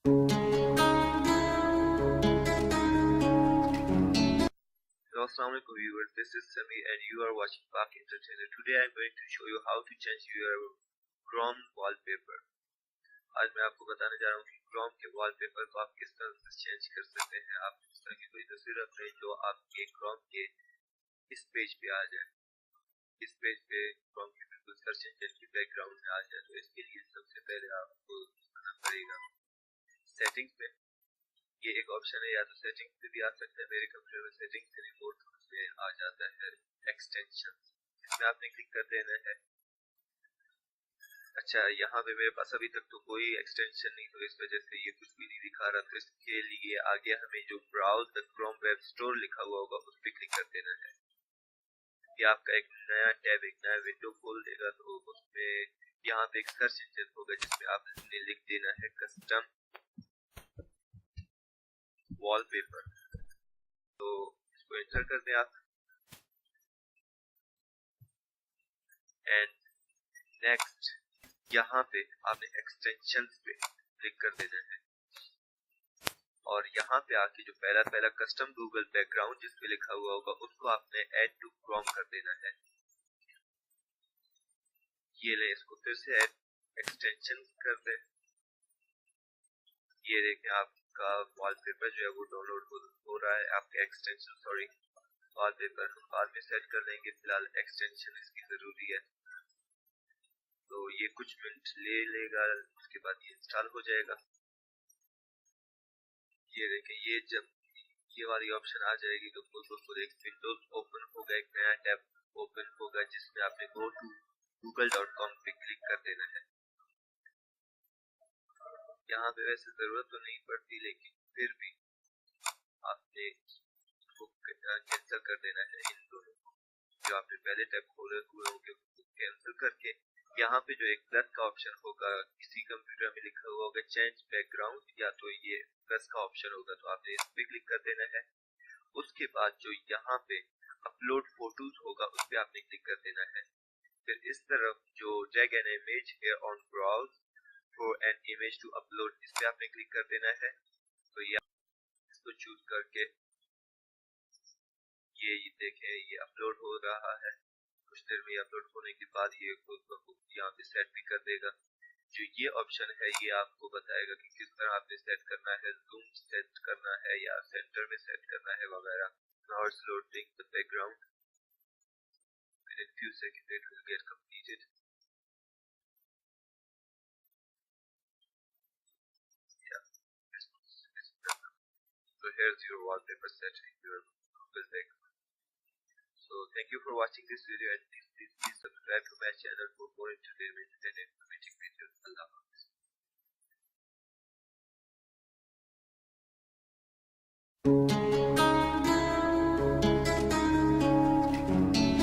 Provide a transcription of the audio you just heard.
Hello, Assalamualaikum viewers. This is Sami and you are watching Pak Entertainer. Today I am going to show you how to change your Chrome wallpaper. आज मैं आपको बताने जा रहा हूँ कि Chrome के wallpaper को आप किस तरह से चेंज कर सकते हैं। आप इस तरह की कोई तस्वीर रख रहे हैं जो आपके Chrome के इस पेज पे आ जाए, इस पेज पे Chrome के बिल्कुल सर्च इंजन की बैकग्राउंड में आ जाए। तो इसके लिए सबसे पहले आपको करना पड़ेगा सेटिंग्स में। ये एक ऑप्शन है, या तो सेटिंग से भी आ सकता है। मेरे कंप्यूटर में सेटिंग से रिमोट से आ जाता है एक्सटेंशन, इसमें आपने क्लिक कर देना है। अच्छा, यहाँ पे मेरे पास अभी तक तो कोई एक्सटेंशन नहीं, तो इस वजह से ये कुछ भी नहीं दिखा रहा। तो इसके लिए आगे हमें जो browse the Chrome web store लिखा हुआ होगा उस पर क्लिक कर देना है। ये आपका एक नया टैब, एक नया विंडो खोल देगा। तो उसमें यहाँ पे एक सर्च इंजन होगा जिसमें आपने लिख देना है कस्टम वॉलपेपर। तो इसको एंटर कर दें आप एंड नेक्स्ट यहाँ पे आपने एक्सटेंशंस पे क्लिक कर देना है और यहाँ पे आके जो पहला कस्टम गूगल बैकग्राउंड जिसपे लिखा हुआ होगा उसको आपने ऐड टू क्रोम कर देना है। ये ले, इसको फिर से ऐड एक्सटेंशन कर दे। ये देखें आपका वॉलपेपर जो है वो डाउनलोड हो रहा है। आपका एक्सटेंशन वॉलपेपर हम बाद में सेट कर लेंगे, फिलहाल एक्सटेंशन इसकी जरूरी है। तो ये कुछ मिनट ले लेगा, उसके बाद ये इंस्टॉल हो जाएगा। ये देखें, ये जब ये वाली ऑप्शन आ जाएगी तो खुद एक विंडोज ओपन होगा, एक नया टैब ओपन होगा जिसमें आपने गो टू google.com पे क्लिक कर देना है। यहाँ पे वैसे जरूरत तो नहीं पड़ती, लेकिन फिर भी आपने इसको कैंसिल कर देना है। इन दोनों जो आपने पहले टैब खोले हुए होंगे उसको कैंसिल करके यहाँ पे जो एक प्लस का ऑप्शन होगा, किसी कंप्यूटर में लिखा हुआ होगा चेंज बैकग्राउंड, या तो ये प्लस का ऑप्शन होगा, तो आपने इस पे क्लिक कर देना है। उसके बाद जो यहाँ पे अपलोड फोटोज होगा उस पे आपने क्लिक कर देना है। फिर इस तरफ जो drag an image here on browse for an image to upload, इस पे आपने क्लिक कर देना है। तो ये इसको चूज करके ये देखें ये अपलोड हो रहा है। कुछ देर में अपलोड होने के बाद ये यहाँ पे सेट भी कर देगा। जो ये ऑप्शन है ये आपको बताएगा कि किस तरह आपने सेट करना है, जूम सेट करना है या सेंटर में सेट करना है वगैरह। Now it's loading the background. In a few seconds it will get completed. Yeah, so here's your wallpaper set in your Google background. So thank you for watching this video, and please subscribe to my channel for more entertainment.